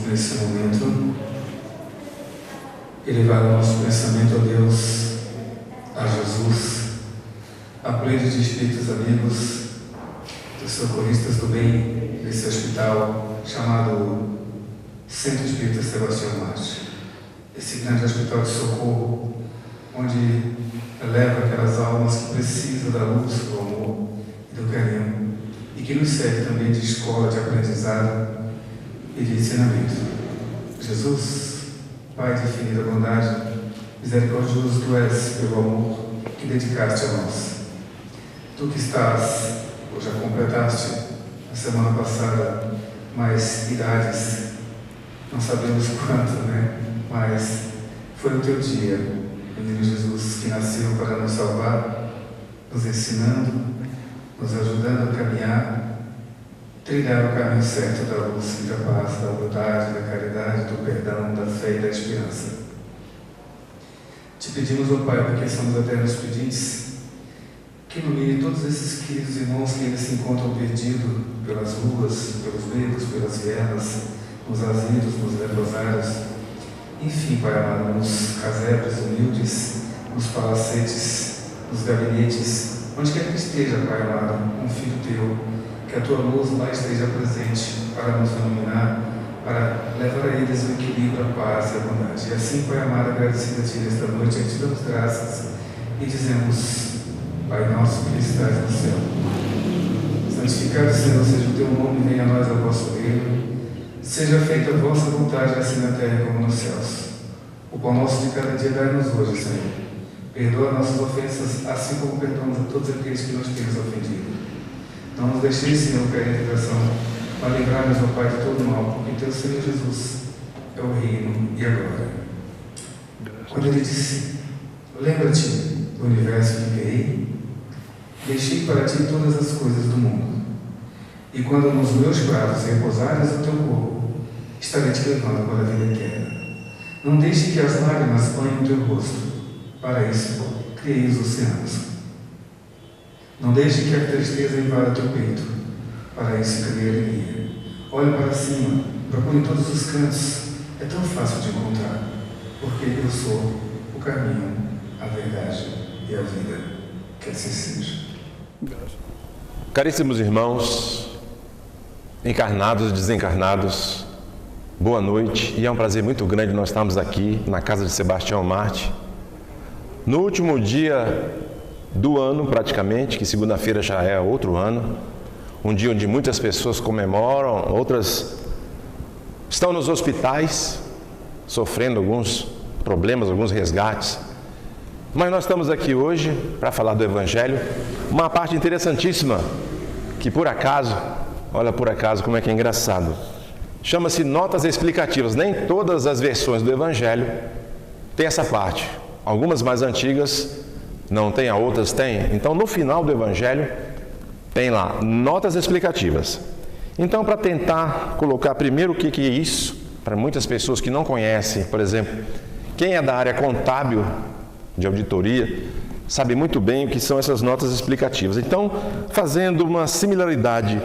nesse momento elevar o nosso pensamento a Deus, a Jesus, a plenos de espíritos amigos, dos socorristas do bem desse hospital chamado Centro Espírita Sebastião Marte. Esse grande hospital de socorro, onde leva aquelas almas que precisam da luz, do amor e do carinho, e que nos serve também de escola de aprendizado e de ensinamento. Jesus, Pai de infinita bondade, misericordioso Tu és pelo amor que dedicaste a nós. Tu que estás, ou já completaste, na semana passada, mais idades, não sabemos quanto, né? Mas foi o Teu dia, menino Jesus, que nasceu para nos salvar, nos ensinando, nos ajudando a caminhar, trilhar o caminho certo da luz e da paz, da humildade, da caridade, do perdão, da fé e da esperança. Te pedimos, ó Pai, porque somos eternos pedintes, que ilumine todos esses queridos irmãos que ainda se encontram perdidos pelas ruas, pelos becos, pelas vielas, nos asilos, nos leprosários, enfim, Pai amado, nos casebres humildes, nos palacetes, nos gabinetes, onde quer que esteja, Pai amado, um filho Teu, que a Tua luz lá esteja presente para nos iluminar, para levar a eles o equilíbrio, a paz e a bondade. E assim, Pai amado, agradecido a Ti nesta noite, a Ti damos graças e dizemos: Pai nosso que estás no céu, santificado Senhor seja o Teu nome, venha a nós o vosso reino, seja feita a vossa vontade, assim na terra como nos céus. O pão nosso de cada dia dai-nos hoje, Senhor. Perdoa nossas ofensas, assim como perdoamos a todos aqueles que nos temos ofendido. Não nos deixeis, Senhor, cair em tentação, mas livrai-nos, ó Pai, de todo mal, porque Teu Senhor Jesus é o reino e a glória. Quando Ele disse: lembra-te do universo que criei, deixei para Ti todas as coisas do mundo. E quando nos meus braços repousares o Teu corpo, estarei Te levando para a vida eterna. Não deixe que as lágrimas banhem o Teu rosto. Para isso, criei os oceanos. Não deixe que a tristeza invada teu peito. Para isso, criei alegria. Olhe para cima, procure em todos os cantos. É tão fácil de encontrar, porque eu sou o caminho, a verdade e a vida. Que assim seja. Caríssimos irmãos, encarnados e desencarnados, boa noite. E é um prazer muito grande nós estarmos aqui na casa de Sebastião Marte, no último dia do ano, praticamente, que segunda-feira já é outro ano, um dia onde muitas pessoas comemoram, outras estão nos hospitais, sofrendo alguns problemas, alguns resgates. Mas nós estamos aqui hoje para falar do Evangelho, uma parte interessantíssima, que por acaso, olha por acaso como é que é engraçado, chama-se notas explicativas. Nem todas as versões do Evangelho têm essa parte. Algumas mais antigas não tem, outras tem. Então, no final do Evangelho, tem lá, notas explicativas. Então, para tentar colocar primeiro o que é isso, para muitas pessoas que não conhecem, por exemplo, quem é da área contábil, de auditoria, sabe muito bem o que são essas notas explicativas. Então, fazendo uma similaridade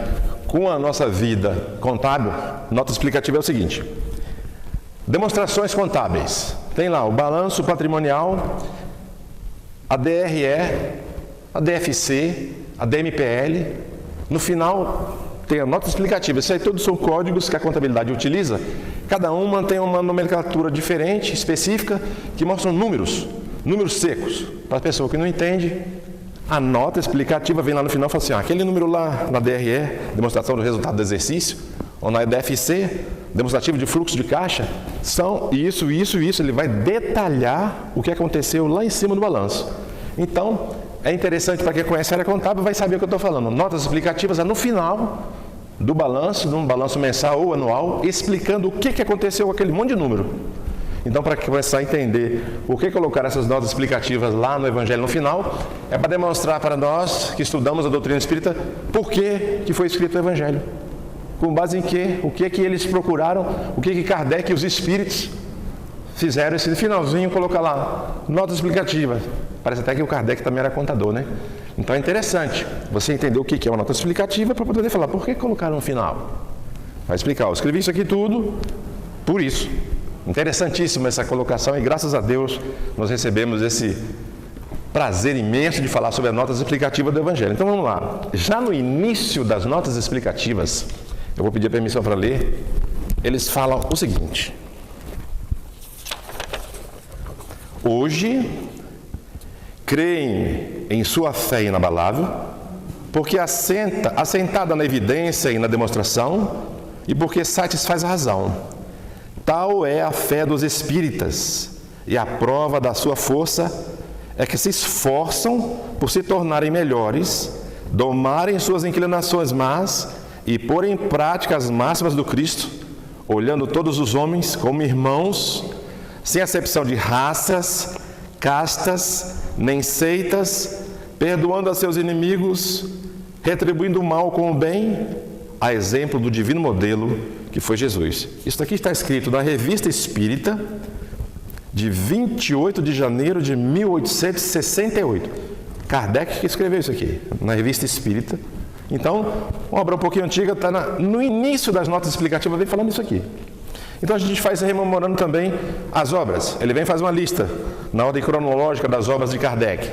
com a nossa vida contábil, nota explicativa é o seguinte: demonstrações contábeis. Tem lá o balanço patrimonial, a DRE, a DFC, a DMPL. No final tem a nota explicativa. Isso aí todos são códigos que a contabilidade utiliza. Cada uma tem uma nomenclatura diferente, específica, que mostram números secos. Para a pessoa que não entende, a nota explicativa vem lá no final e fala assim: aquele número lá na DRE, demonstração do resultado do exercício, ou na DFC, demonstrativo de fluxo de caixa, são isso. Ele vai detalhar o que aconteceu lá em cima do balanço. Então, é interessante para quem conhece a área contábil, vai saber o que eu estou falando. Notas explicativas é no final do balanço, num balanço mensal ou anual, explicando o que aconteceu com aquele monte de número. Então, para começar a entender por que colocar essas notas explicativas lá no Evangelho no final, é para demonstrar para nós que estudamos a doutrina espírita por que foi escrito o Evangelho. Com base em quê? O que eles procuraram, o que Kardec e os espíritos fizeram esse finalzinho, colocar lá, nota explicativa. Parece até que o Kardec também era contador, né? Então é interessante você entender o que é uma nota explicativa para poder falar por que colocaram no final. Vai explicar, eu escrevi isso aqui tudo Por isso, interessantíssima essa colocação, e graças a Deus nós recebemos esse prazer imenso de falar sobre as notas explicativas do Evangelho. Então vamos lá. Já no início das notas explicativas, eu vou pedir permissão para ler, eles falam o seguinte: hoje creem em sua fé inabalável, porque assentada na evidência e na demonstração, e porque satisfaz a razão. Tal é a fé dos espíritas, e a prova da sua força é que se esforçam por se tornarem melhores, domarem suas inclinações más e pôr em prática as máximas do Cristo, olhando todos os homens como irmãos, sem acepção de raças, castas, nem seitas, perdoando a seus inimigos, retribuindo o mal com o bem, a exemplo do divino modelo que foi Jesus. Isso aqui está escrito na Revista Espírita, de 28 de janeiro de 1868. Kardec que escreveu isso aqui, na Revista Espírita. Então, uma obra um pouquinho antiga, está no início das notas explicativas, vem falando isso aqui. Então a gente faz rememorando também as obras. Ele vem fazer uma lista, na ordem cronológica das obras de Kardec.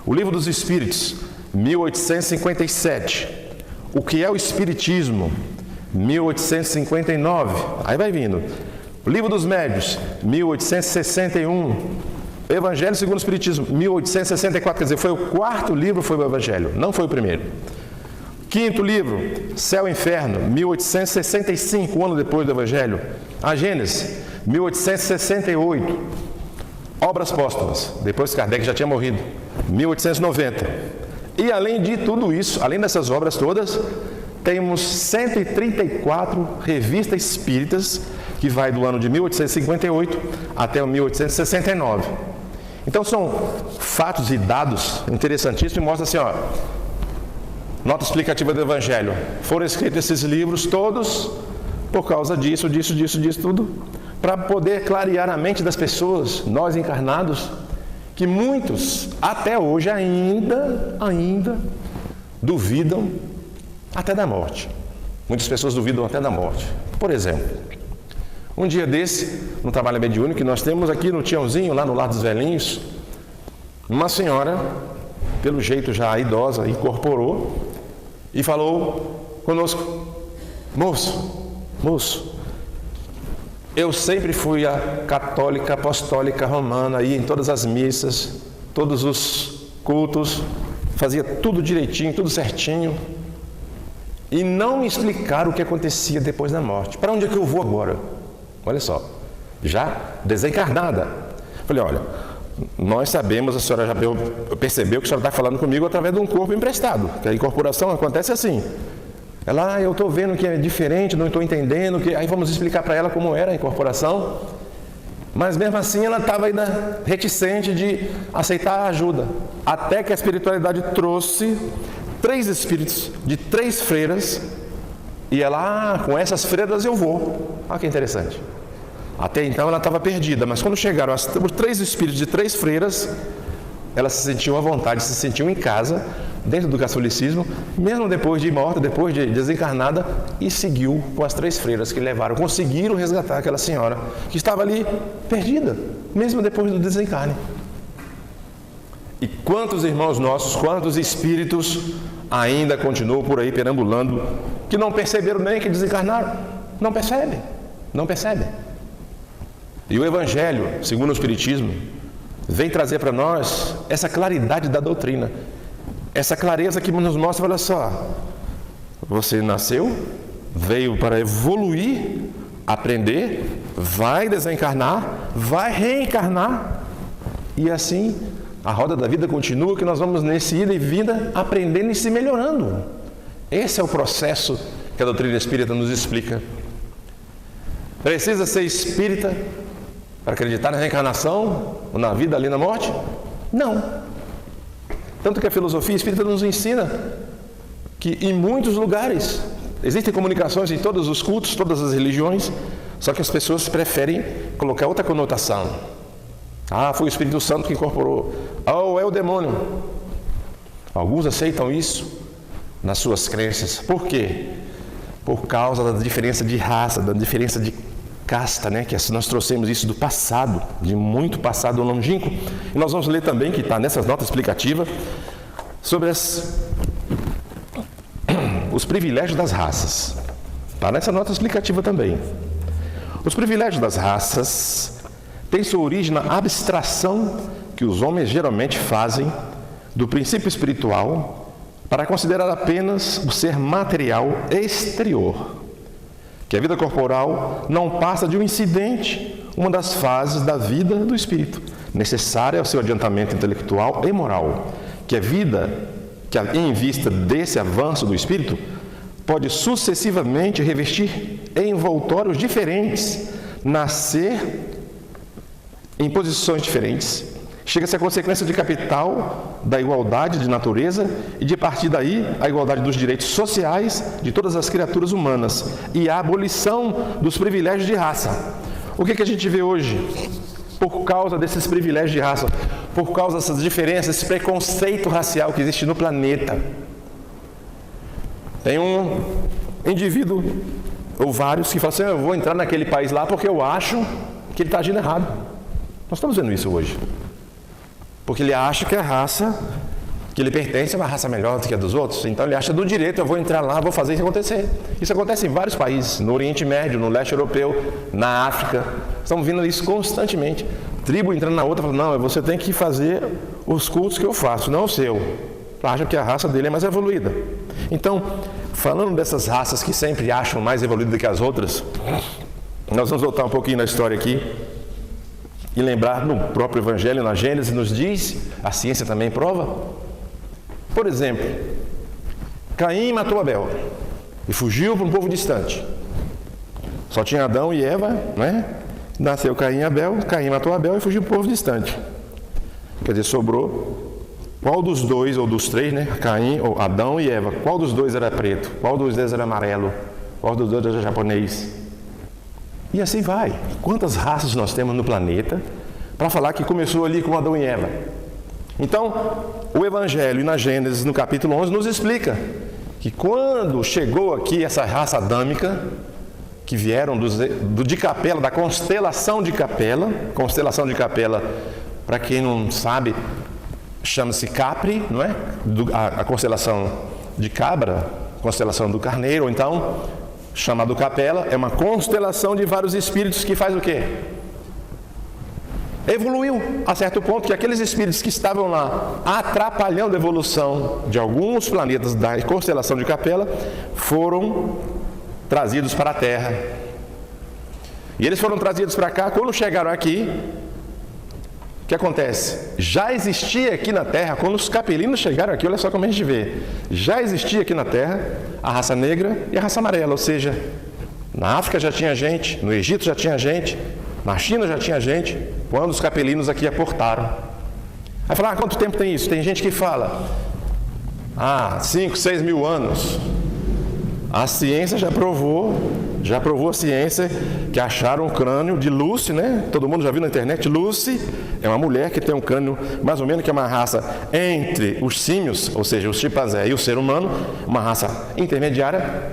O Livro dos Espíritos, 1857. O que é o Espiritismo? 1859. Aí vai vindo. O Livro dos Médios, 1861. Evangelho segundo o Espiritismo, 1864. Quer dizer, foi o quarto livro, foi o Evangelho, não foi o primeiro. Quinto livro, Céu e Inferno, 1865, um ano depois do Evangelho. A Gênesis, 1868. Obras póstumas, depois que Kardec já tinha morrido, 1890. E além de tudo isso, além dessas obras todas, temos 134 revistas espíritas, que vai do ano de 1858 até o 1869. Então são fatos e dados interessantíssimos e mostram assim, ó, nota explicativa do Evangelho. Foram escritos esses livros todos por causa disso, tudo, para poder clarear a mente das pessoas, nós encarnados, que muitos até hoje ainda duvidam até da morte. Muitas pessoas duvidam até da morte. Por exemplo, um dia desse, no trabalho mediúnico que nós temos aqui no Tiãozinho, lá no Lar dos Velhinhos, uma senhora, pelo jeito já idosa, incorporou e falou conosco: moço, eu sempre fui a católica, apostólica, romana, ia em todas as missas, todos os cultos, fazia tudo direitinho, tudo certinho, e não me explicaram o que acontecia depois da morte. Para onde é que eu vou agora? Olha só, já desencarnada. Falei, olha, nós sabemos, a senhora já percebeu que a senhora está falando comigo através de um corpo emprestado, que a incorporação acontece assim. Ela, eu estou vendo que é diferente, não estou entendendo, aí vamos explicar para ela como era a incorporação. Mas mesmo assim ela estava ainda reticente de aceitar a ajuda. Até que a espiritualidade trouxe 3 espíritos de 3 freiras, e ela, com essas freiras eu vou. Olha que interessante. Até então ela estava perdida, mas quando chegaram os 3 espíritos de 3 freiras, ela se sentiu à vontade, se sentiu em casa, dentro do catolicismo, mesmo depois de morta, depois de desencarnada, e seguiu com as 3 freiras que levaram, conseguiram resgatar aquela senhora que estava ali perdida, mesmo depois do desencarne. E quantos irmãos nossos, quantos espíritos ainda continuam por aí perambulando, que não perceberam nem que desencarnaram? Não percebem. E o Evangelho, segundo o Espiritismo, vem trazer para nós essa claridade da doutrina, essa clareza que nos mostra, olha só, você nasceu, veio para evoluir, aprender, vai desencarnar, vai reencarnar, e assim a roda da vida continua, que nós vamos nesse ida e vinda aprendendo e se melhorando. Esse é o processo que a doutrina espírita nos explica. Precisa ser espírita para acreditar na reencarnação, ou na vida ali na morte? Não. Tanto que a filosofia espírita nos ensina que em muitos lugares existem comunicações em todos os cultos, todas as religiões, só que as pessoas preferem colocar outra conotação. Ah, foi o Espírito Santo que incorporou. Oh, é o demônio. Alguns aceitam isso nas suas crenças. Por quê? Por causa da diferença de raça, da diferença de casta, né? Que nós trouxemos isso do passado, de muito passado longínquo. E nós vamos ler também, que está nessas notas explicativas, sobre os privilégios das raças. Está nessa nota explicativa também. Os privilégios das raças têm sua origem na abstração que os homens geralmente fazem do princípio espiritual para considerar apenas o ser material exterior, que a vida corporal não passa de um incidente, uma das fases da vida do espírito, necessária ao seu adiantamento intelectual e moral, que a vida, que em vista desse avanço do espírito, pode sucessivamente revestir envoltórios diferentes, nascer em posições diferentes, chega-se à consequência de capital da igualdade de natureza e, de partir daí, a igualdade dos direitos sociais de todas as criaturas humanas e a abolição dos privilégios de raça. O que a gente vê hoje? Por causa desses privilégios de raça, por causa dessas diferenças, esse preconceito racial que existe no planeta. Tem um indivíduo, ou vários, que falam assim: eu vou entrar naquele país lá porque eu acho que ele está agindo errado. Nós estamos vendo isso hoje. Porque ele acha que a raça que ele pertence é uma raça melhor do que a dos outros. Então ele acha do direito: eu vou entrar lá, vou fazer isso acontecer. Isso acontece em vários países, no Oriente Médio, no leste europeu, na África. Estamos vendo isso constantemente. Tribo entrando na outra, falando: não, você tem que fazer os cultos que eu faço, não o seu. Acha que a raça dele é mais evoluída. Então, falando dessas raças que sempre acham mais evoluídas do que as outras, nós vamos voltar um pouquinho na história aqui e lembrar no próprio Evangelho, na Gênesis, nos diz, a ciência também prova. Por exemplo, Caim matou Abel e fugiu para um povo distante. Só tinha Adão e Eva, né? Nasceu Caim e Abel, Caim matou Abel e fugiu para um povo distante. Quer dizer, sobrou. Qual dos dois, ou dos três, né? Caim, ou Adão e Eva, qual dos dois era preto? Qual dos dois era amarelo? Qual dos dois era japonês? E assim vai. Quantas raças nós temos no planeta para falar que começou ali com Adão e Eva? Então, o Evangelho, na Gênesis, no capítulo 11, nos explica que quando chegou aqui essa raça adâmica, que vieram de Capela, da constelação de Capela, para quem não sabe, chama-se Capri, não é? A constelação de Cabra, constelação do Carneiro, ou então, chamado Capela, é uma constelação de vários espíritos que faz o quê? Evoluiu a certo ponto que aqueles espíritos que estavam lá atrapalhando a evolução de alguns planetas da constelação de Capela foram trazidos para a Terra. E eles foram trazidos para cá. Quando chegaram aqui, o que acontece? Já existia aqui na Terra, quando os capelinos chegaram aqui, olha só como a gente vê, já existia aqui na Terra a raça negra e a raça amarela, ou seja, na África já tinha gente, no Egito já tinha gente, na China já tinha gente, quando os capelinos aqui aportaram. Aí fala: quanto tempo tem isso? Tem gente que fala: 5, 6 mil anos. A ciência já provou a ciência que acharam um crânio de Lucy, né? Todo mundo já viu na internet. Lucy é uma mulher que tem um crânio mais ou menos, que é uma raça entre os símios, ou seja, os chimpanzés, e o ser humano, uma raça intermediária,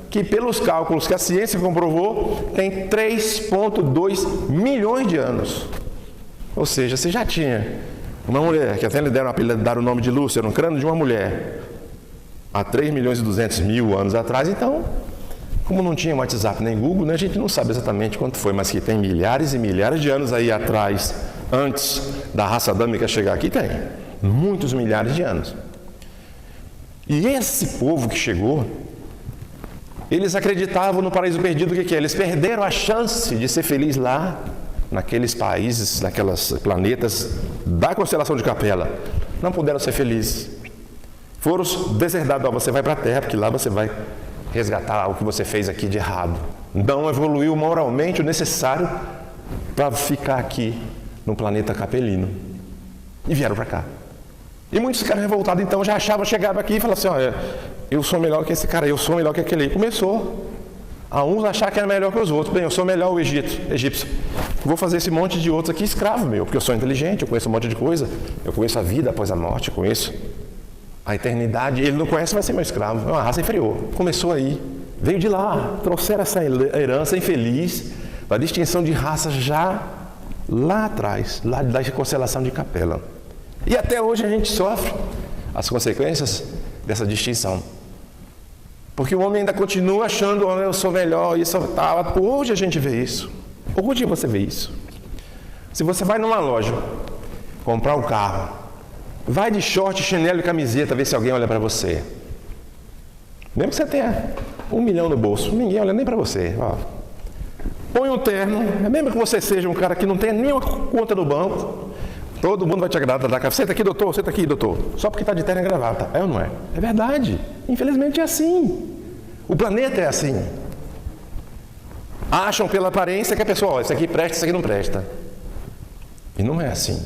que pelos cálculos que a ciência comprovou, tem 3,2 milhões de anos. Ou seja, você já tinha uma mulher, que até lhe deram o nome de Lucy, era um crânio de uma mulher, há 3 milhões e 200 mil anos atrás. Então, como não tinha WhatsApp nem Google, né, a gente não sabe exatamente quanto foi, mas que tem milhares e milhares de anos aí atrás, antes da raça adâmica chegar aqui, tem muitos milhares de anos. E esse povo que chegou, eles acreditavam no paraíso perdido. O que é? Eles perderam a chance de ser feliz lá, naqueles países, naqueles planetas da constelação de Capela. Não puderam ser felizes. Foram deserdados: você vai para a Terra, porque lá você vai resgatar o que você fez aqui de errado. Não evoluiu moralmente o necessário para ficar aqui no planeta capelino. E vieram para cá. E muitos ficaram revoltados, então já achavam, chegavam aqui e falavam assim: olha, eu sou melhor que esse cara, eu sou melhor que aquele. E começou a uns achar que era melhor que os outros. Bem, eu sou melhor o egípcio. Vou fazer esse monte de outros aqui escravo meu, porque eu sou inteligente, eu conheço um monte de coisa. Eu conheço a vida após a morte, eu conheço a eternidade. Ele não conhece, vai ser meu escravo. É uma raça inferior. Começou aí, veio de lá, trouxeram essa herança infeliz da distinção de raças já lá atrás, lá da constelação de Capela. E até hoje a gente sofre as consequências dessa distinção. Porque o homem ainda continua achando, oh, eu sou melhor, isso tal. Hoje a gente vê isso. Hoje você vê isso. Se você vai numa loja comprar um carro, vai de short, chinelo e camiseta, ver se alguém olha para você. Mesmo que você tenha 1 milhão no bolso, ninguém olha nem para você. Ó. Põe um terno, mesmo que você seja um cara que não tenha nenhuma conta no banco, todo mundo vai te agradar, dar café. Senta aqui, doutor. Só porque está de terno e gravata. É ou não é? É verdade. Infelizmente é assim. O planeta é assim. Acham pela aparência que a pessoa, isso aqui presta, isso aqui não presta. E não é assim.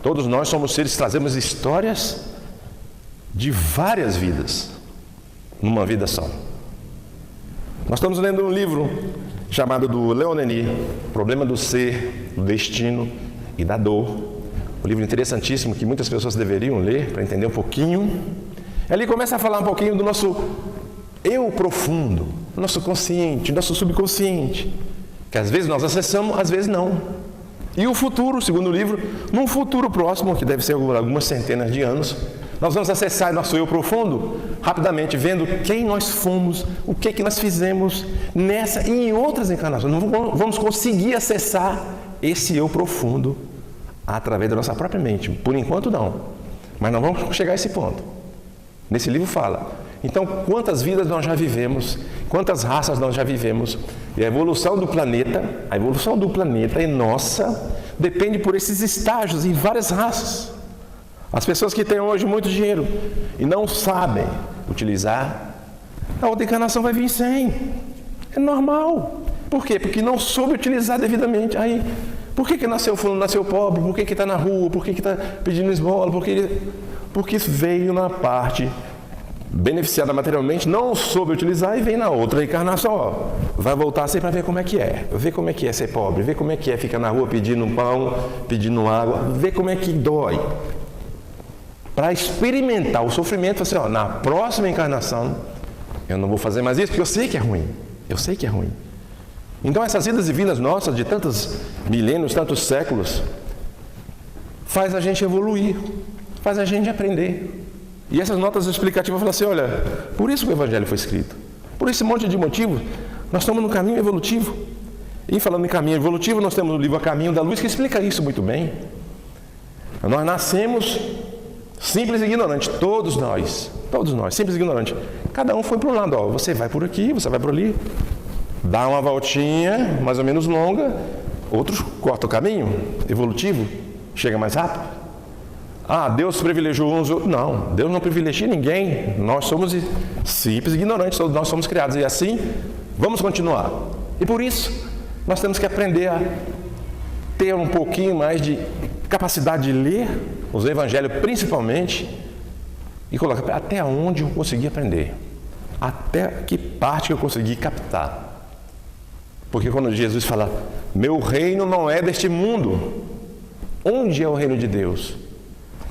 Todos nós somos seres que trazemos histórias de várias vidas, numa vida só. Nós estamos lendo um livro chamado do Leon Denis, Problema do Ser, do Destino e da Dor. Um livro interessantíssimo que muitas pessoas deveriam ler para entender um pouquinho. Ele começa a falar um pouquinho do nosso eu profundo, do nosso consciente, do nosso subconsciente, que às vezes nós acessamos, às vezes não. E o futuro, segundo o livro, num futuro próximo, que deve ser algumas centenas de anos, nós vamos acessar nosso eu profundo rapidamente, vendo quem nós fomos, o que nós fizemos nessa e em outras encarnações. Não vamos conseguir acessar esse eu profundo através da nossa própria mente. Por enquanto não, mas nós vamos chegar a esse ponto. Nesse livro fala, então quantas vidas nós já vivemos, quantas raças nós já vivemos, e a evolução do planeta é nossa, depende por esses estágios em várias raças. As pessoas que têm hoje muito dinheiro e não sabem utilizar, a outra encarnação vai vir sem. É normal. Por quê? Porque não soube utilizar devidamente. Aí, por que nasceu fulano, nasceu pobre? Por que está na rua? Por que está pedindo esmola? Porque veio na parte beneficiada materialmente, não soube utilizar e vem na outra encarnação. Ó, vai voltar sempre para ver como é que é. Ver como é que é ser pobre, ver como é que é ficar na rua pedindo pão, pedindo água, ver como é que dói. Para experimentar o sofrimento, assim, ó, na próxima encarnação, eu não vou fazer mais isso, porque eu sei que é ruim. Eu sei que é ruim. Então, essas idas e vindas nossas, de tantos milênios, tantos séculos, faz a gente evoluir, faz a gente aprender. E essas notas explicativas falam assim, olha, por isso que o Evangelho foi escrito. Por esse monte de motivos, nós estamos no caminho evolutivo. E falando em caminho evolutivo, nós temos o livro A Caminho da Luz, que explica isso muito bem. Nós nascemos simples e ignorante, todos nós, simples e ignorante. Cada um foi para um lado, ó, você vai por aqui, você vai por ali, dá uma voltinha mais ou menos longa, outros cortam o caminho evolutivo, chega mais rápido. Ah, Deus privilegiou uns outros. Não, Deus não privilegia ninguém, nós somos simples e ignorantes, todos nós somos criados, e assim vamos continuar. E por isso, nós temos que aprender a ter um pouquinho mais de capacidade de ler os evangelhos principalmente e colocar até onde eu consegui aprender, até que parte eu consegui captar. Porque quando Jesus fala, meu reino não é deste mundo, onde é o reino de Deus?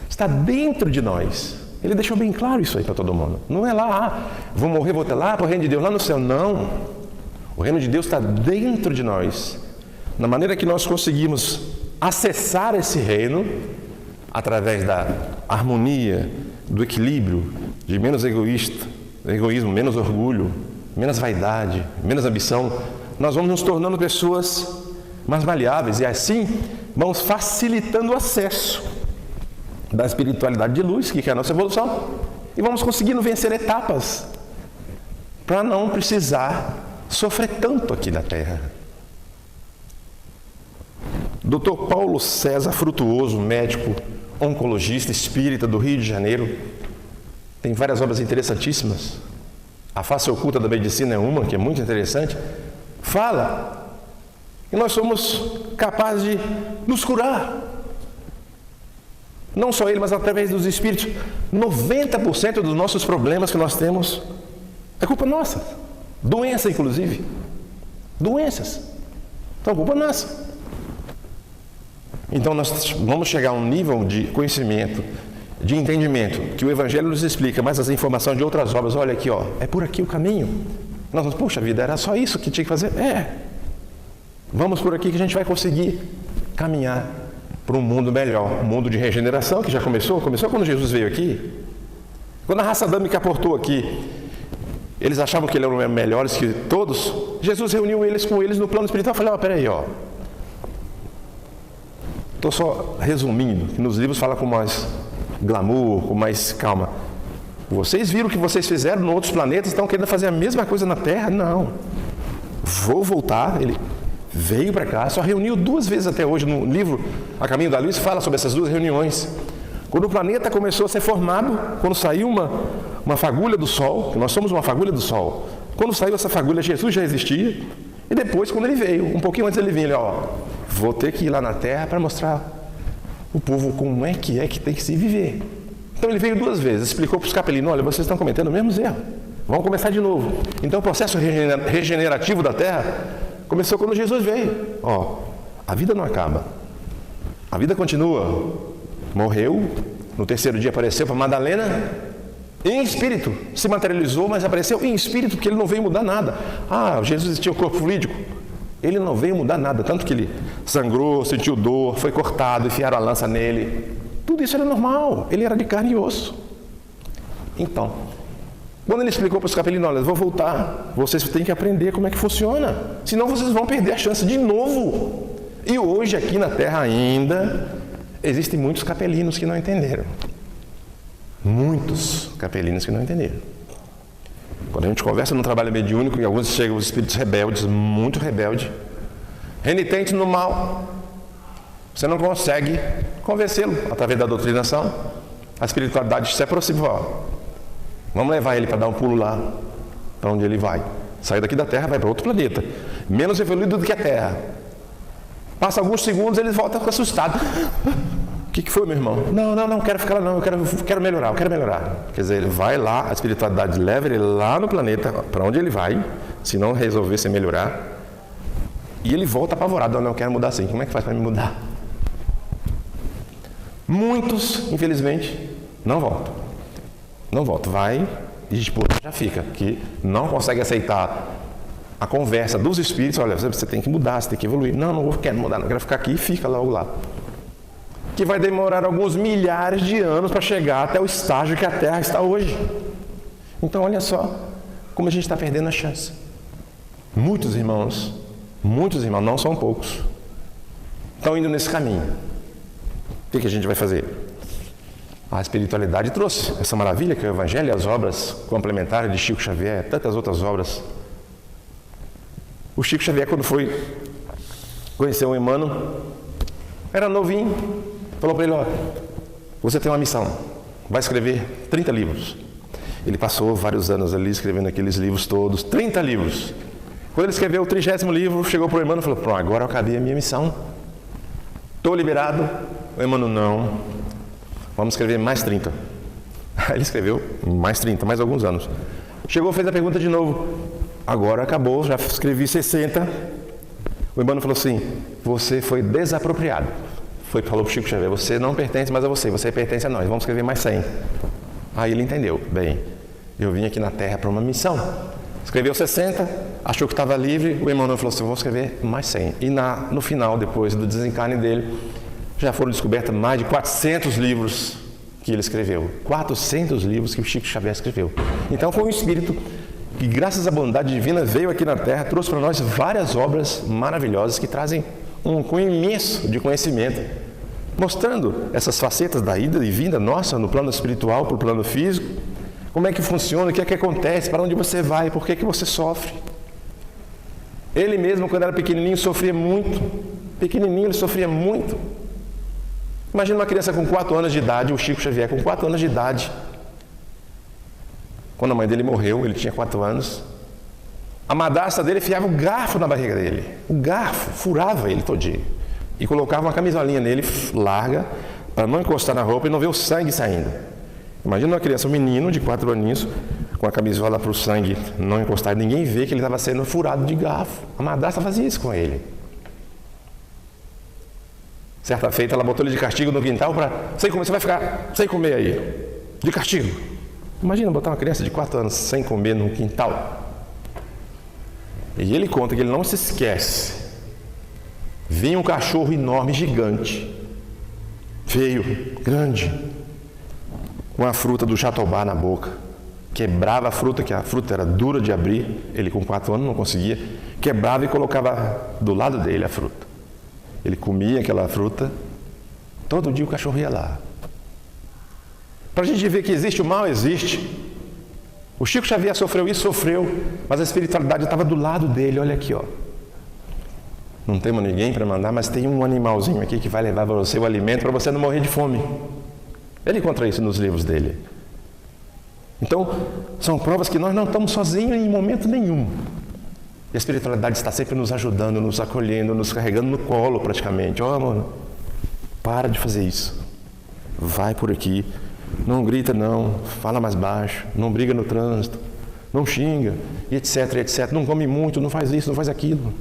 Está dentro de nós. Ele deixou bem claro isso aí para todo mundo. Não é lá, vou morrer, vou até lá para o reino de Deus, lá no céu. Não. O reino de Deus está dentro de nós. Na maneira que nós conseguimos acessar esse reino, através da harmonia, do equilíbrio, de menos egoísmo, menos orgulho, menos vaidade, menos ambição, nós vamos nos tornando pessoas mais maleáveis e assim vamos facilitando o acesso da espiritualidade de luz, que é a nossa evolução, e vamos conseguindo vencer etapas para não precisar sofrer tanto aqui na Terra. Dr. Paulo César Frutuoso, médico, oncologista, espírita do Rio de Janeiro, tem várias obras interessantíssimas. A Face Oculta da Medicina é uma, que é muito interessante. Fala que nós somos capazes de nos curar. Não só ele, mas através dos espíritos. 90% dos nossos problemas que nós temos é culpa nossa. Doença, inclusive. Doenças. Então, culpa nossa. Então, nós vamos chegar a um nível de conhecimento, de entendimento, que o Evangelho nos explica, mas as informações de outras obras, olha aqui, ó, é por aqui o caminho. Nós vamos, puxa vida, era só isso que tinha que fazer? Vamos por aqui que a gente vai conseguir caminhar para um mundo melhor, um mundo de regeneração que já começou quando Jesus veio aqui. Quando a raça adâmica aportou aqui, eles achavam que eles eram melhores que todos. Jesus reuniu eles com eles no plano espiritual e falou, peraí, estou só resumindo, que nos livros fala com mais glamour, com mais calma. Vocês viram o que vocês fizeram em outros planetas, estão querendo fazer a mesma coisa na Terra? Não. Vou voltar. Ele veio para cá, só reuniu 2 vezes até hoje. No livro A Caminho da Luz fala sobre essas 2 reuniões. Quando o planeta começou a ser formado, quando saiu uma fagulha do Sol, que nós somos uma fagulha do Sol, quando saiu essa fagulha, Jesus já existia, e depois, quando ele veio, um pouquinho antes ele vinha, ele, vou ter que ir lá na Terra para mostrar o povo como é que tem que se viver. Então ele veio 2 vezes, explicou para os capelinos, olha, vocês estão cometendo os mesmos erros, vamos começar de novo. Então o processo regenerativo da Terra começou quando Jesus veio. A vida não acaba, a vida continua. Morreu, no 3º dia apareceu para Madalena, em espírito, se materializou, mas apareceu em espírito, porque ele não veio mudar nada. Jesus tinha o corpo fluídico, ele não veio mudar nada, tanto que ele sangrou, sentiu dor, foi cortado, enfiaram a lança nele. Tudo isso era normal, ele era de carne e osso. Então, quando ele explicou para os capelinos, olha, vou voltar, vocês têm que aprender como é que funciona, senão vocês vão perder a chance de novo. E hoje aqui na Terra ainda existem muitos capelinos que não entenderam. Muitos capelinos que não entenderam. Quando a gente conversa no trabalho mediúnico, e alguns chegam os espíritos rebeldes, muito rebeldes, renitentes no mal, você não consegue convencê-lo através da doutrinação. A espiritualidade se aproxima. Vamos levar ele para dar um pulo lá, para onde ele vai. Sair daqui da Terra, vai para outro planeta, menos evoluído do que a Terra. Passa alguns segundos, ele volta assustado. O que foi, meu irmão? Não quero ficar lá não, eu quero melhorar. Quer dizer, ele vai lá, a espiritualidade leva ele lá no planeta, para onde ele vai, se não resolver se melhorar, e ele volta apavorado, não, eu quero mudar assim, como é que faz para me mudar? Muitos, infelizmente, não voltam. Vai e já fica, que não consegue aceitar a conversa dos espíritos. Olha, você tem que mudar, você tem que evoluir. Não quero mudar, não quero ficar aqui, e fica logo lá. Que vai demorar alguns milhares de anos para chegar até o estágio que a Terra está hoje. Então, olha só como a gente está perdendo a chance. Muitos irmãos, não são poucos, estão indo nesse caminho. O que a gente vai fazer? A espiritualidade trouxe essa maravilha que é o Evangelho e as obras complementares de Chico Xavier, tantas outras obras. O Chico Xavier, quando foi conhecer o Emmanuel, era novinho, falou para ele, olha, você tem uma missão, vai escrever 30 livros. Ele passou vários anos ali escrevendo aqueles livros todos, 30 livros. Quando ele escreveu o 30º livro, chegou para o Emmanuel e falou, pronto, agora eu acabei a minha missão. Estou liberado. O Emmanuel, não, vamos escrever mais 30. Aí ele escreveu mais 30, mais alguns anos. Chegou, fez a pergunta de novo. Agora acabou, já escrevi 60. O Emmanuel falou assim, você foi desapropriado. Falou para o Chico Xavier, você não pertence mais a você pertence a nós, vamos escrever mais 100. Aí ele entendeu, bem, eu vim aqui na Terra para uma missão. Escreveu 60, achou que estava livre, o Emmanuel falou assim, vou escrever mais 100. E no final, depois do desencarne dele, já foram descobertos mais de 400 livros que ele escreveu. 400 livros que o Chico Xavier escreveu. Então foi um espírito que, graças à bondade divina, veio aqui na Terra, trouxe para nós várias obras maravilhosas que trazem um cunho imenso de conhecimento, mostrando essas facetas da ida e vinda nossa no plano espiritual para o plano físico, como é que funciona, o que é que acontece, para onde você vai, por que é que você sofre. Ele mesmo, quando era pequenininho, sofria muito. Pequenininho, ele sofria muito. Imagina uma criança com 4 anos de idade, o Chico Xavier com 4 anos de idade. Quando a mãe dele morreu, ele tinha 4 anos. A madrasta dele enfiava um garfo na barriga dele. O garfo furava ele todinho. E colocava uma camisolinha nele, larga, para não encostar na roupa e não ver o sangue saindo. Imagina uma criança, um menino de 4 aninhos, com a camisola para o sangue não encostar, ninguém vê que ele estava sendo furado de garfo. A madrasta fazia isso com ele. Certa feita, ela botou ele de castigo no quintal para... Sem comer, você vai ficar sem comer aí. De castigo. Imagina botar uma criança de 4 anos sem comer no quintal. E ele conta que ele não se esquece. Vinha um cachorro enorme, gigante, feio, grande, com a fruta do jatobá na boca. Quebrava a fruta, que a fruta era dura de abrir, ele com 4 anos não conseguia, quebrava e colocava do lado dele a fruta. Ele comia aquela fruta, todo dia o cachorro ia lá. Para a gente ver que existe o mal, existe. O Chico Xavier sofreu isso, sofreu, mas a espiritualidade estava do lado dele, olha aqui, ó. Não temos ninguém para mandar, mas tem um animalzinho aqui que vai levar para você o alimento para você não morrer de fome. Ele encontra isso nos livros dele. Então, são provas que nós não estamos sozinhos em momento nenhum. E a espiritualidade está sempre nos ajudando, nos acolhendo, nos carregando no colo praticamente. Ó, mano, para de fazer isso. Vai por aqui. Não grita não, fala mais baixo, não briga no trânsito, não xinga, etc, etc. Não come muito, não faz isso, não faz aquilo.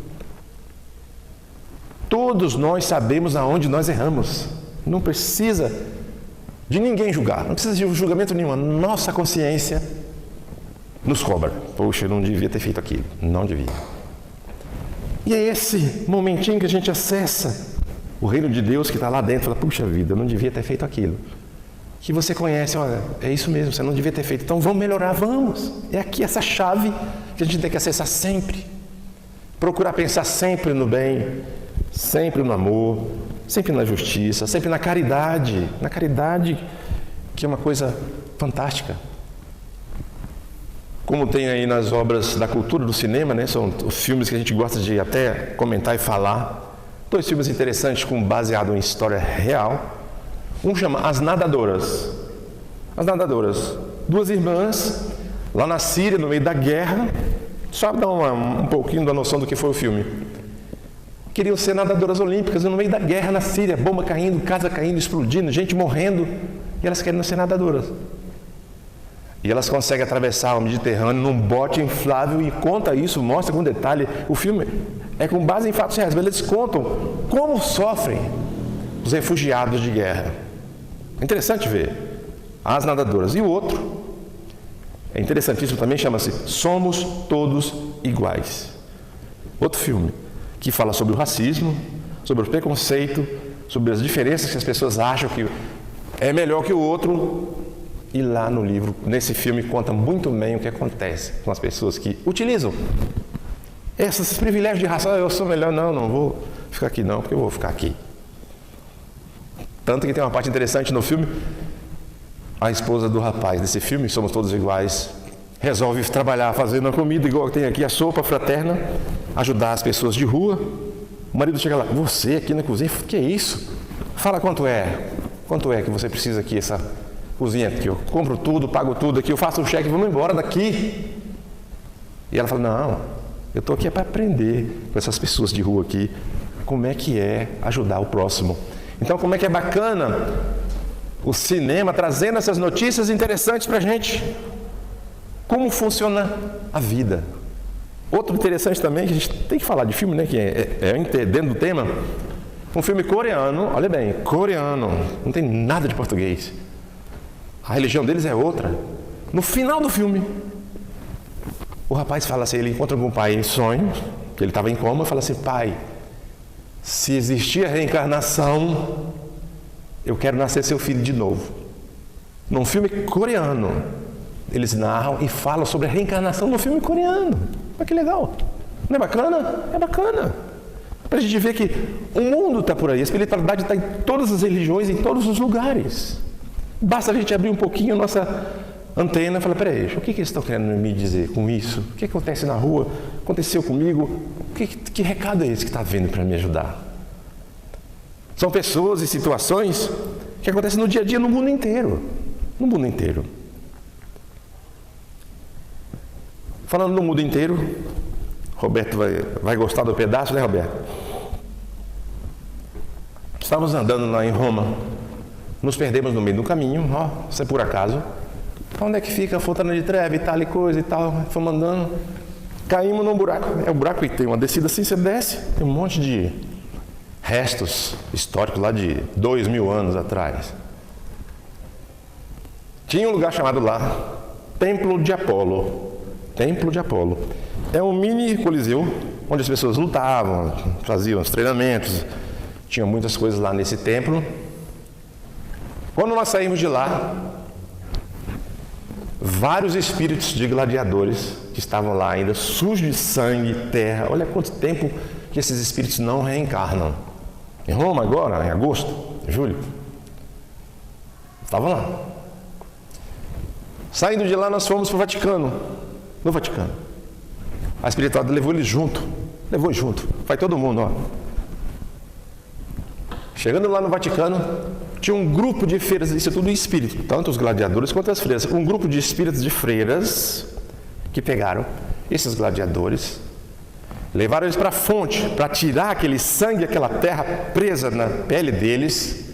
Todos nós sabemos aonde nós erramos. Não precisa de ninguém julgar, não precisa de julgamento nenhum. A nossa consciência nos cobra. Poxa, eu não devia ter feito aquilo. Não devia. E é esse momentinho que a gente acessa o reino de Deus que está lá dentro. Fala, puxa vida, eu não devia ter feito aquilo. Que você conhece, olha, é isso mesmo, você não devia ter feito. Então vamos melhorar, vamos. É aqui essa chave que a gente tem que acessar sempre. Procurar pensar sempre no bem, sempre no amor, sempre na justiça, sempre na caridade. Na caridade, que é uma coisa fantástica. Como tem aí nas obras da cultura do cinema, né? São os filmes que a gente gosta de até comentar e falar. 2 filmes interessantes baseados em história real. Um chama As Nadadoras. As Nadadoras. 2 irmãs, lá na Síria, no meio da guerra. Só para dar um pouquinho da noção do que foi o filme. Queriam ser nadadoras olímpicas no meio da guerra na Síria. Bomba caindo, casa caindo, explodindo, gente morrendo. E elas querem ser nadadoras. E elas conseguem atravessar o Mediterrâneo num bote inflável e conta isso, mostra com detalhe. O filme é com base em fatos reais, mas eles contam como sofrem os refugiados de guerra. É interessante ver As Nadadoras. E o outro, é interessantíssimo também, chama-se Somos Todos Iguais. Outro filme que fala sobre o racismo, sobre o preconceito, sobre as diferenças que as pessoas acham que é melhor que o outro. E lá no livro, nesse filme, conta muito bem o que acontece com as pessoas que utilizam esses privilégios de raça. Eu sou melhor, não vou ficar aqui não, porque eu vou ficar aqui. Tanto que tem uma parte interessante no filme, a esposa do rapaz desse filme, Somos Todos Iguais, resolve trabalhar fazendo a comida, igual tem aqui a sopa fraterna, ajudar as pessoas de rua. O marido chega lá, você aqui na cozinha, que é isso? Fala quanto é que você precisa aqui, essa cozinha aqui, eu compro tudo, pago tudo aqui, eu faço um cheque, vamos embora daqui. E ela fala, não, eu estou aqui para aprender com essas pessoas de rua aqui, como é que é ajudar o próximo. Então, como é que é bacana o cinema trazendo essas notícias interessantes para a gente. Como funciona a vida. Outro interessante também, que a gente tem que falar de filme, né, que é dentro do tema, um filme coreano, olha bem, coreano, não tem nada de português. A religião deles é outra. No final do filme, o rapaz fala assim, ele encontra com o pai em sonho, que ele estava em coma, e fala assim, pai, se existir a reencarnação, eu quero nascer seu filho de novo. Num filme coreano, eles narram e falam sobre a reencarnação no filme coreano. Olha que legal. Não é bacana? É bacana. Para a gente ver que o mundo está por aí, a espiritualidade está em todas as religiões, em todos os lugares. Basta a gente abrir um pouquinho a nossa antena e falar, peraí, o que eles estão querendo me dizer com isso? O que acontece na rua? Aconteceu comigo? Que recado é esse que está vindo para me ajudar? São pessoas e situações que acontecem no dia a dia no mundo inteiro. No mundo inteiro. Falando no mundo inteiro, Roberto vai gostar do pedaço, né, Roberto? Estávamos andando lá em Roma, nos perdemos no meio do caminho, isso é por acaso. Onde é que fica a Fontana de Trevi e tal e coisa e tal? Fomos andando, caímos num buraco. É um buraco que tem uma descida assim, você desce, tem um monte de restos históricos lá de 2000 anos atrás. Tinha um lugar chamado lá Templo de Apolo. Templo de Apolo. É um mini coliseu onde as pessoas lutavam, faziam os treinamentos, tinha muitas coisas lá nesse templo. Quando nós saímos de lá, vários espíritos de gladiadores que estavam lá ainda, sujos de sangue, terra. Olha quanto tempo que esses espíritos não reencarnam. Em Roma agora, em agosto, julho, estavam lá. Saindo de lá, nós fomos para o Vaticano. No Vaticano. A espiritualidade levou eles junto. Levou junto. Vai todo mundo, ó. Chegando lá no Vaticano, tinha um grupo de freiras, isso é tudo espírito, tanto os gladiadores quanto as freiras. Um grupo de espíritos de freiras que pegaram esses gladiadores, levaram eles para a fonte, para tirar aquele sangue, aquela terra presa na pele deles,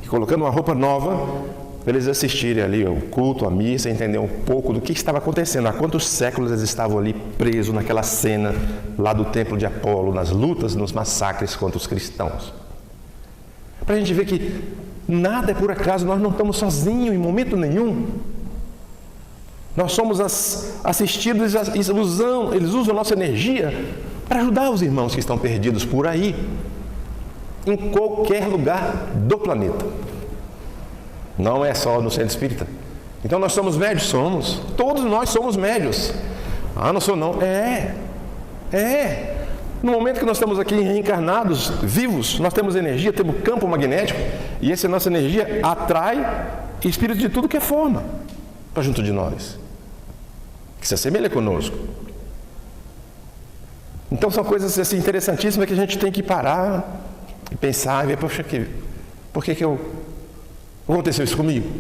e colocando uma roupa nova, para eles assistirem ali o culto, a missa, entender um pouco do que estava acontecendo, há quantos séculos eles estavam ali presos naquela cena lá do Templo de Apolo, nas lutas, nos massacres contra os cristãos. Para a gente ver que nada é por acaso, nós não estamos sozinhos em momento nenhum. Nós somos assistidos, eles usam a nossa energia para ajudar os irmãos que estão perdidos por aí, em qualquer lugar do planeta. Não é só no centro espírita. Então nós somos médios? Somos. Todos nós somos médios. Ah, não sou não. No momento que nós estamos aqui reencarnados, vivos, nós temos energia, temos campo magnético, e essa nossa energia atrai espíritos de tudo que é forma para junto de nós, que se assemelha conosco. Então são coisas assim, interessantíssimas que a gente tem que parar e pensar e ver, poxa, por que aconteceu isso comigo?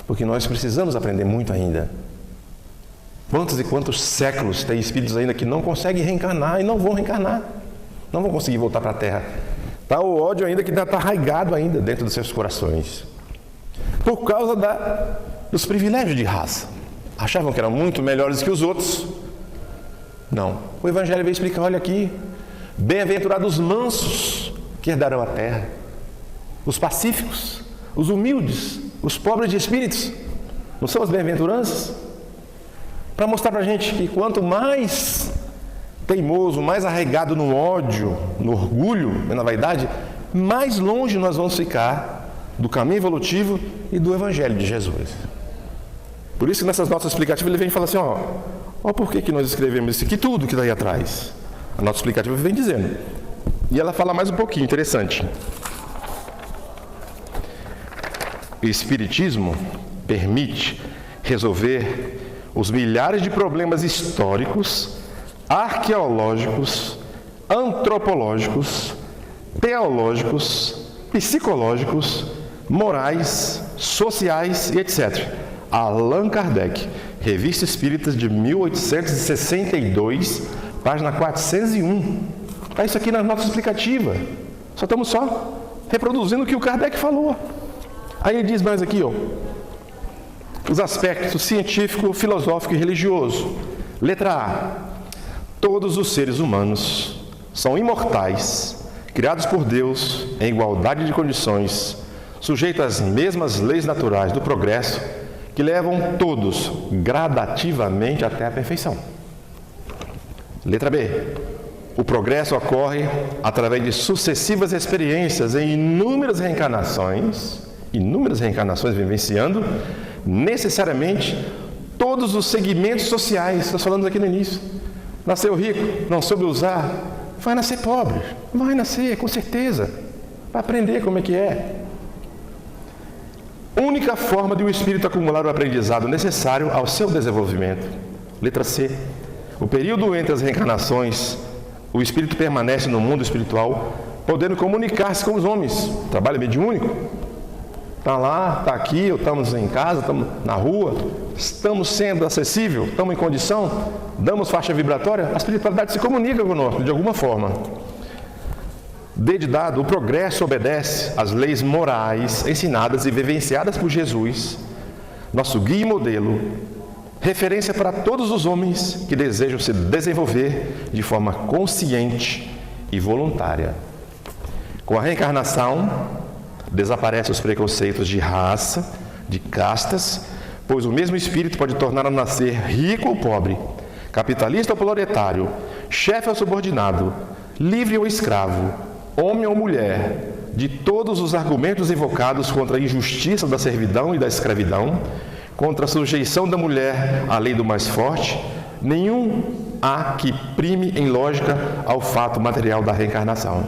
Porque nós precisamos aprender muito ainda. Quantos e quantos séculos tem espíritos ainda que não conseguem reencarnar e não vão reencarnar, não vão conseguir voltar para a Terra. Está o ódio ainda que está arraigado ainda dentro dos seus corações, por causa dos privilégios de raça. Achavam que eram muito melhores que os outros. Não. O Evangelho veio explicar, olha aqui, bem-aventurados os mansos que herdarão a terra, os pacíficos, os humildes, os pobres de espíritos. Não são as bem-aventuranças? Para mostrar para a gente que quanto mais teimoso, mais arraigado no ódio, no orgulho e na vaidade, mais longe nós vamos ficar do caminho evolutivo e do Evangelho de Jesus. Por isso que nessas notas explicativas ele vem e fala assim, ó por que nós escrevemos isso aqui, tudo que está aí atrás. A nota explicativa vem dizendo. E ela fala mais um pouquinho, interessante. O Espiritismo permite resolver os milhares de problemas históricos, arqueológicos, antropológicos, teológicos, psicológicos, morais, sociais e etc. Allan Kardec, Revista Espírita de 1862, página 401. Está isso aqui na nota explicativa. Só estamos reproduzindo o que o Kardec falou. Aí ele diz mais aqui, os aspectos científico, filosófico e religioso. Letra A. Todos os seres humanos são imortais, criados por Deus em igualdade de condições, sujeitos às mesmas leis naturais do progresso, que levam todos gradativamente até a perfeição. Letra B. O progresso ocorre através de sucessivas experiências em inúmeras reencarnações vivenciando necessariamente todos os segmentos sociais. Nós falamos aqui no início. Nasceu rico, não soube usar, vai nascer pobre, vai nascer com certeza, vai aprender como é que é. Única forma de o espírito acumular o aprendizado necessário ao seu desenvolvimento. Letra C. O período entre as reencarnações, o espírito permanece no mundo espiritual, podendo comunicar-se com os homens. Trabalho mediúnico. Está lá, está aqui, ou estamos em casa, estamos na rua, estamos sendo acessível, estamos em condição, damos faixa vibratória, a espiritualidade se comunica conosco de alguma forma. Desde dado, o progresso obedece às leis morais ensinadas e vivenciadas por Jesus, nosso guia e modelo, referência para todos os homens que desejam se desenvolver de forma consciente e voluntária. Com a reencarnação, desaparecem os preconceitos de raça, de castas, pois o mesmo Espírito pode torná-lo nascer rico ou pobre, capitalista ou proletário, chefe ou subordinado, livre ou escravo, homem ou mulher. De todos os argumentos invocados contra a injustiça da servidão e da escravidão, contra a sujeição da mulher à lei do mais forte, nenhum há que prime em lógica ao fato material da reencarnação.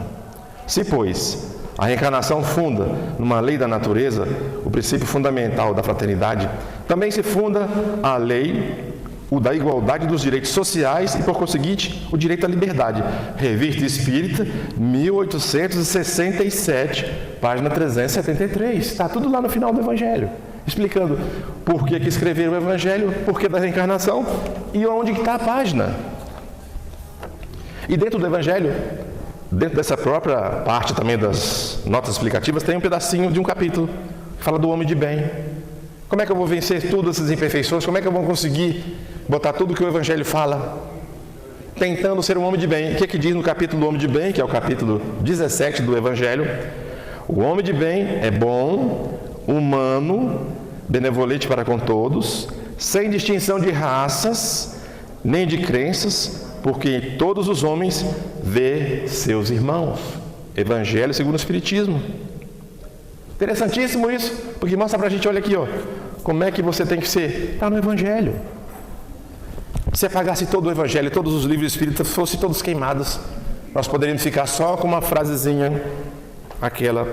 Se, pois, a reencarnação funda numa lei da natureza o princípio fundamental da fraternidade, também se funda a lei o da igualdade dos direitos sociais e, por conseguinte, o direito à liberdade. Revista Espírita, 1867, página 373. Está tudo lá no final do Evangelho, explicando por que escreveram o Evangelho, por que da reencarnação e onde está a página. E dentro do Evangelho, dentro dessa própria parte também das notas explicativas, tem um pedacinho de um capítulo que fala do homem de bem. Como é que eu vou vencer todas essas imperfeições? Como é que eu vou conseguir botar tudo que o Evangelho fala? Tentando ser um homem de bem. O que diz no capítulo do homem de bem, que é o capítulo 17 do Evangelho? O homem de bem é bom, humano, benevolente para com todos, sem distinção de raças, nem de crenças, porque todos os homens vê seus irmãos. Evangelho segundo o Espiritismo. Interessantíssimo isso, porque mostra pra gente, olha aqui, ó, como é que você tem que ser. Está no Evangelho. Se apagasse todo o Evangelho, todos os livros espíritas fossem todos queimados, nós poderíamos ficar só com uma frasezinha, aquela: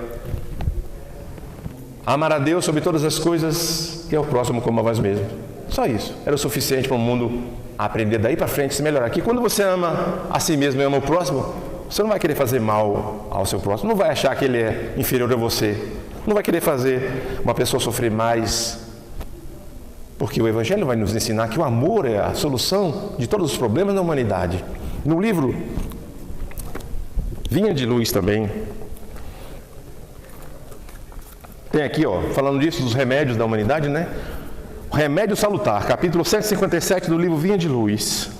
amar a Deus sobre todas as coisas, que é o próximo como a vós mesmo. Só isso era o suficiente para o mundo aprender daí para frente, se melhorar. Aqui, quando você ama a si mesmo e ama o próximo, você não vai querer fazer mal ao seu próximo, não vai achar que ele é inferior a você, não vai querer fazer uma pessoa sofrer mais, porque o Evangelho vai nos ensinar que o amor é a solução de todos os problemas da humanidade. No livro Vinha de Luz também, tem aqui, ó, falando disso, dos remédios da humanidade, né? O Remédio Salutar, capítulo 157 do livro Vinha de Luz.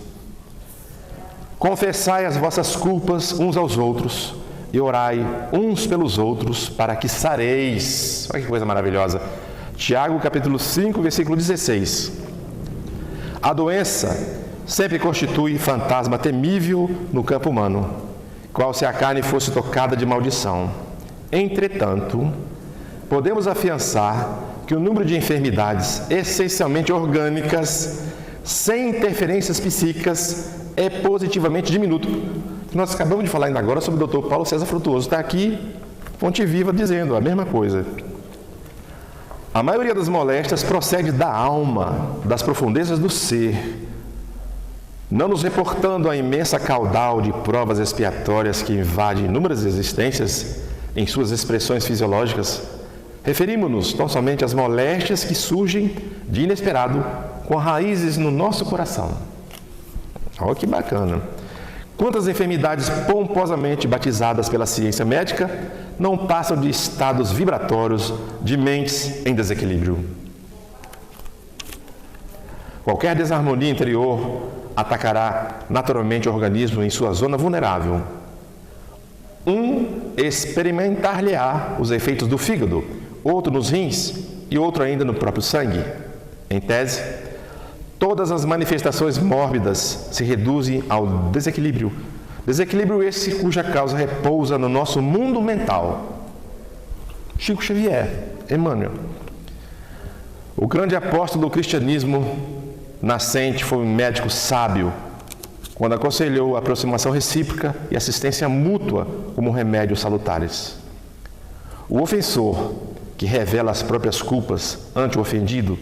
Confessai as vossas culpas uns aos outros e orai uns pelos outros para que sareis. Olha que coisa maravilhosa. Tiago, capítulo 5, versículo 16. A doença sempre constitui fantasma temível no campo humano, qual se a carne fosse tocada de maldição. Entretanto, podemos afiançar que o número de enfermidades essencialmente orgânicas, sem interferências psíquicas, é positivamente diminuto. Nós acabamos de falar ainda agora sobre o Dr. Paulo César Frutuoso. Está aqui, fonte viva, dizendo a mesma coisa. A maioria das moléstias procede da alma, das profundezas do ser, não nos reportando a imensa caudal de provas expiatórias que invade inúmeras existências em suas expressões fisiológicas. Referimos-nos tão somente às moléstias que surgem de inesperado com raízes no nosso coração. Olha que bacana. Quantas enfermidades pomposamente batizadas pela ciência médica não passam de estados vibratórios de mentes em desequilíbrio? Qualquer desarmonia interior atacará naturalmente o organismo em sua zona vulnerável. Um experimentar-lhe-á os efeitos do fígado, outro nos rins e outro ainda no próprio sangue. Em tese, todas as manifestações mórbidas se reduzem ao desequilíbrio. Desequilíbrio esse cuja causa repousa no nosso mundo mental. Chico Xavier, Emmanuel. O grande apóstolo do cristianismo nascente foi um médico sábio, quando aconselhou a aproximação recíproca e assistência mútua como remédios salutares. O ofensor, que revela as próprias culpas ante o ofendido,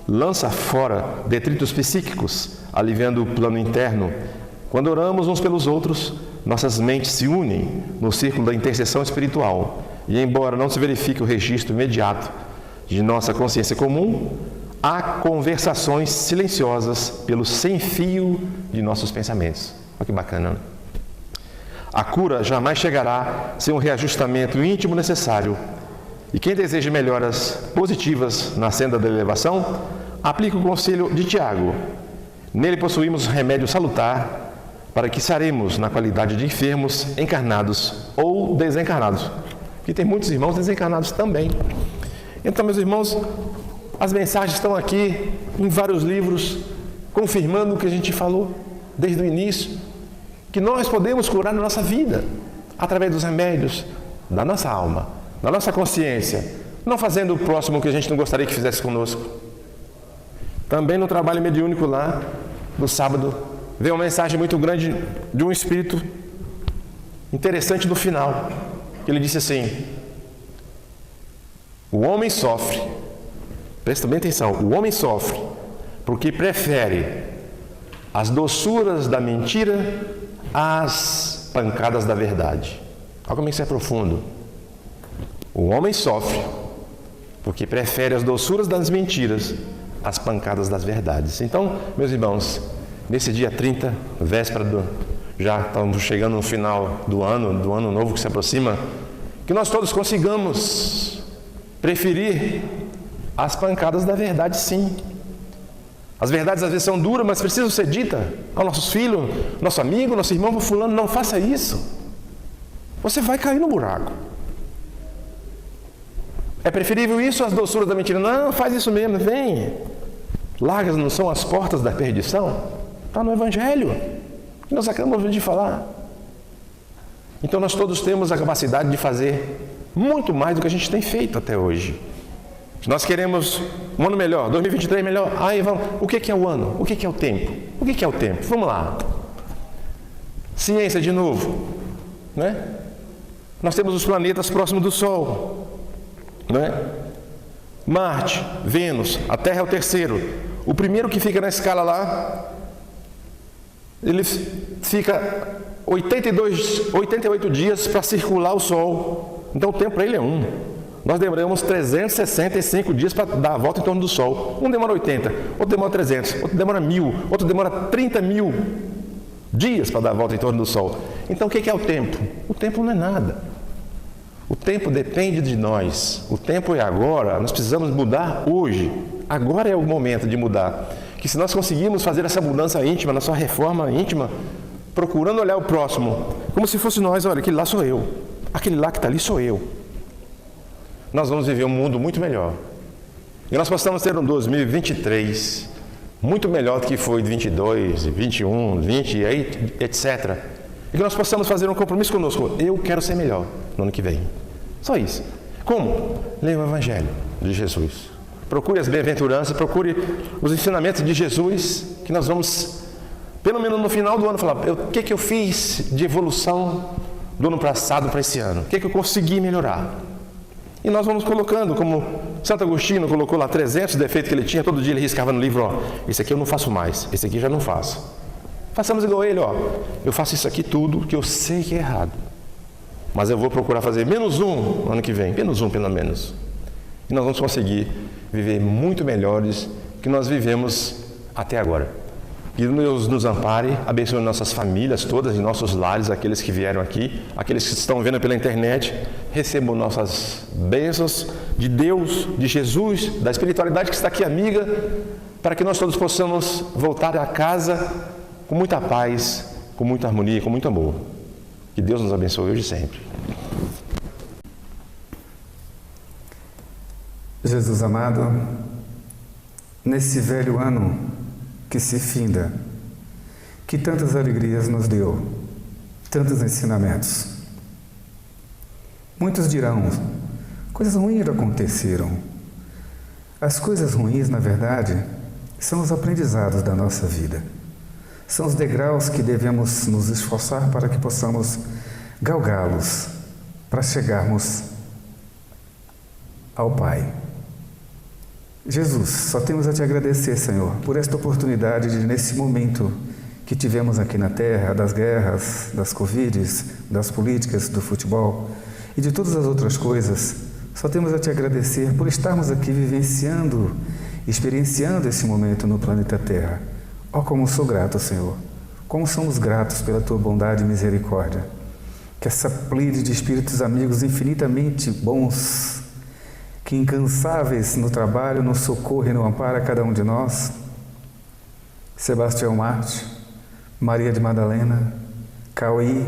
lança fora detritos psíquicos, aliviando o plano interno. Quando oramos uns pelos outros, nossas mentes se unem no círculo da intercessão espiritual, e embora não se verifique o registro imediato de nossa consciência comum, há conversações silenciosas pelo sem-fio de nossos pensamentos. Olha que bacana. A cura jamais chegará sem um reajustamento íntimo necessário. E quem deseja melhoras positivas na senda da elevação, aplica o conselho de Tiago. Nele possuímos remédio salutar para que saremos na qualidade de enfermos encarnados ou desencarnados. E tem muitos irmãos desencarnados também. Então, meus irmãos, As mensagens estão aqui em vários livros, confirmando o que a gente falou desde o início, que nós podemos curar na nossa vida, através dos remédios da nossa alma, da nossa consciência, não fazendo o próximo que a gente não gostaria que fizesse conosco. Também no trabalho mediúnico lá, do sábado, veio uma mensagem muito grande de um espírito interessante no final. Ele disse assim: o homem sofre, presta bem atenção, o homem sofre porque prefere as doçuras da mentira às pancadas da verdade. Olha como isso é profundo. O homem sofre porque prefere as doçuras das mentiras às pancadas das verdades. Então, meus irmãos, nesse dia 30, véspera já estamos chegando no final do ano novo que se aproxima, que nós todos consigamos preferir as pancadas da verdade, sim. As verdades às vezes são duras, mas precisam ser ditas aos nossos filhos, nosso amigo, nosso irmão, fulano, não faça isso. Você vai cair no buraco. É preferível isso às doçuras da mentira? Não, faz isso mesmo, vem. Largas não são as portas da perdição? Está no Evangelho, que nós acabamos de falar. Então nós todos temos a capacidade de fazer muito mais do que a gente tem feito até hoje. Se nós queremos um ano melhor, 2023 melhor, aí vamos. O que é o ano? O que é o tempo? O que é o tempo? Vamos lá. Ciência de novo, né? Nós temos os planetas próximos do Sol, né? Marte, Vênus, a Terra é o terceiro. O primeiro que fica na escala lá, ele fica 88 dias para circular o Sol. Então o tempo para ele é 1. Nós demoramos 365 dias para dar a volta em torno do Sol. Um demora 80, outro demora 300, outro demora 1000, outro demora 30.000 dias para dar a volta em torno do Sol. Então o que é o tempo? O tempo não é nada. O tempo depende de nós. O tempo é agora. Nós precisamos mudar hoje. Agora é o momento de mudar. Que se nós conseguirmos fazer essa mudança íntima, nossa reforma íntima, procurando olhar o próximo, como se fosse nós, olha, aquele lá sou eu. Aquele lá que está ali sou eu. Nós vamos viver um mundo muito melhor. E nós possamos ter um 2023 muito melhor do que foi de 22, 21, 20, etc. E que nós possamos fazer um compromisso conosco. Eu quero ser melhor no ano que vem. Só isso. Como? Leia o Evangelho de Jesus. Procure as bem-aventuranças, procure os ensinamentos de Jesus, que nós vamos, pelo menos no final do ano, falar o que eu fiz de evolução do ano passado para esse ano. O que eu consegui melhorar. E nós vamos colocando, como Santo Agostinho colocou lá 300 defeitos que ele tinha, todo dia ele riscava no livro, ó, esse aqui eu não faço mais, esse aqui já não faço. Façamos igual ele, ó, eu faço isso aqui tudo que eu sei que é errado. Mas eu vou procurar fazer menos um no ano que vem, menos um pelo menos. E nós vamos conseguir viver muito melhores que nós vivemos até agora. Que Deus nos ampare, abençoe nossas famílias todas, em nossos lares, aqueles que vieram aqui, aqueles que estão vendo pela internet, recebam nossas bênçãos de Deus, de Jesus, da espiritualidade que está aqui amiga, para que nós todos possamos voltar a casa com muita paz, com muita harmonia, com muito amor. Que Deus nos abençoe hoje e sempre. Jesus amado, nesse velho ano que se finda, que tantas alegrias nos deu, tantos ensinamentos. Muitos dirão, coisas ruins aconteceram. As coisas ruins, na verdade, são os aprendizados da nossa vida. São os degraus que devemos nos esforçar para que possamos galgá-los, para chegarmos ao Pai. Jesus, só temos a te agradecer, Senhor, por esta oportunidade de, nesse momento que tivemos aqui na Terra, das guerras, das Covides, das políticas, do futebol e de todas as outras coisas, só temos a te agradecer por estarmos aqui vivenciando, experienciando esse momento no planeta Terra. Oh, como sou grato, Senhor, como somos gratos pela tua bondade e misericórdia. Que essa pleiade de espíritos amigos infinitamente bons, que incansáveis no trabalho, no socorro e no amparo a cada um de nós, Sebastião Marte, Maria de Madalena, Cauí,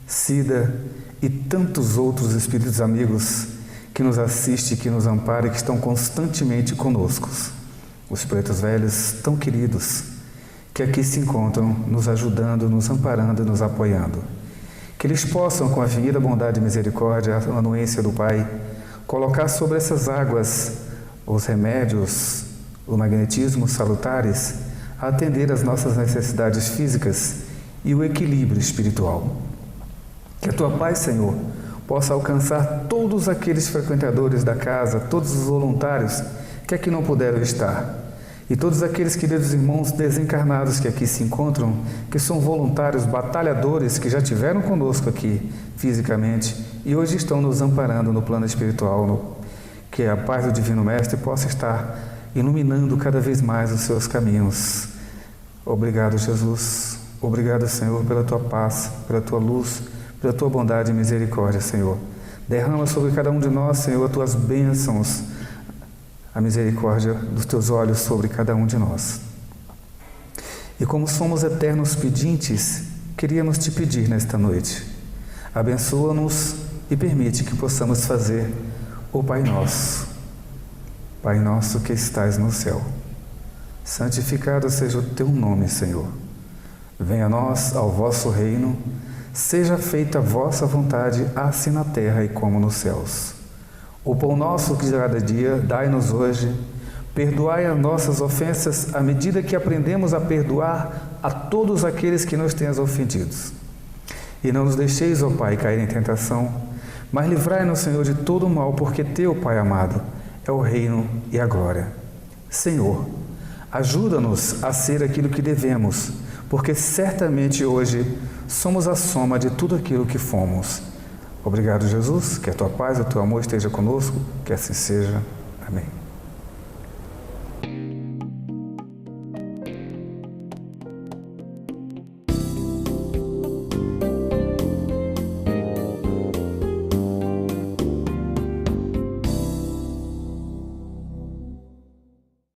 Cida e tantos outros espíritos amigos que nos assiste, que nos ampara e que estão constantemente conosco. Os pretos velhos tão queridos, que aqui se encontram, nos ajudando, nos amparando, nos apoiando. Que eles possam, com a infinita bondade e misericórdia, a anuência do Pai, colocar sobre essas águas os remédios, o magnetismo salutares, a atender às nossas necessidades físicas e o equilíbrio espiritual. Que a Tua paz, Senhor, possa alcançar todos aqueles frequentadores da casa, todos os voluntários que aqui não puderam estar, e todos aqueles queridos irmãos desencarnados que aqui se encontram, que são voluntários, batalhadores, que já estiveram conosco aqui fisicamente e hoje estão nos amparando no plano espiritual, que a paz do Divino Mestre possa estar iluminando cada vez mais os seus caminhos. Obrigado, Jesus. Obrigado, Senhor, pela Tua paz, pela Tua luz, pela Tua bondade e misericórdia, Senhor. Derrama sobre cada um de nós, Senhor, as Tuas bênçãos, a misericórdia dos Teus olhos sobre cada um de nós. E como somos eternos pedintes, queríamos Te pedir nesta noite, abençoa-nos e permite que possamos fazer o Pai Nosso. Pai nosso que estais no céu, santificado seja o Teu nome, Senhor. Venha a nós ao vosso reino, seja feita a vossa vontade, assim na terra e como nos céus. O pão nosso que de cada dia dai-nos hoje, perdoai as nossas ofensas à medida que aprendemos a perdoar a todos aqueles que nos tenham ofendido. E não nos deixeis, ó Pai, cair em tentação, mas livrai-nos, Senhor, de todo o mal, porque Teu, Pai amado, é o reino e a glória. Senhor, ajuda-nos a ser aquilo que devemos, porque certamente hoje somos a soma de tudo aquilo que fomos. Obrigado, Jesus, que a Tua paz, o Teu amor esteja conosco, que assim seja. Amém.